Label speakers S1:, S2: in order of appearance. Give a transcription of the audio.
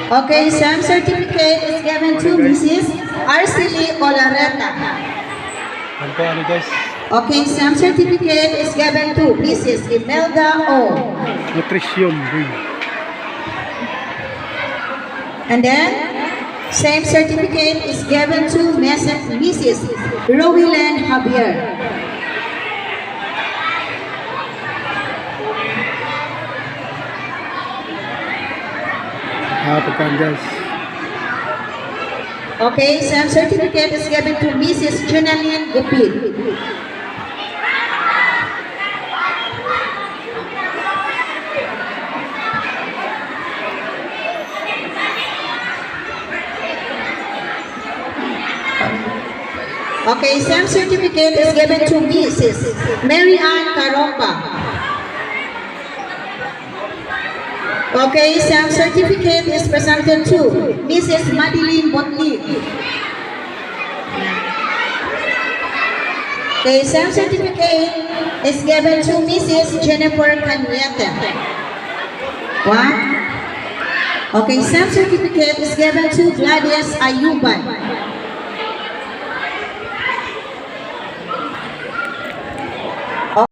S1: Okay, some certificate is given to Mrs. Arcely Olareta.
S2: Ano guys?
S1: Okay, some certificate is given to Mrs. Imelda O.
S2: Nutrition.
S1: And then, same certificate is given to Mrs. Rowilen Javier.
S2: Pagkaan guys.
S1: Okay, some certificate is given to Mrs. Junaline Gupit. Okay, some certificate is given to Mrs. Mary Ann Caromba. Okay, some certificate is presented to Mrs. Madeline Botli. Okay, some certificate is given to Mrs. Jennifer Cañete. One. Okay, some certificate is given to Gladys Ayuban.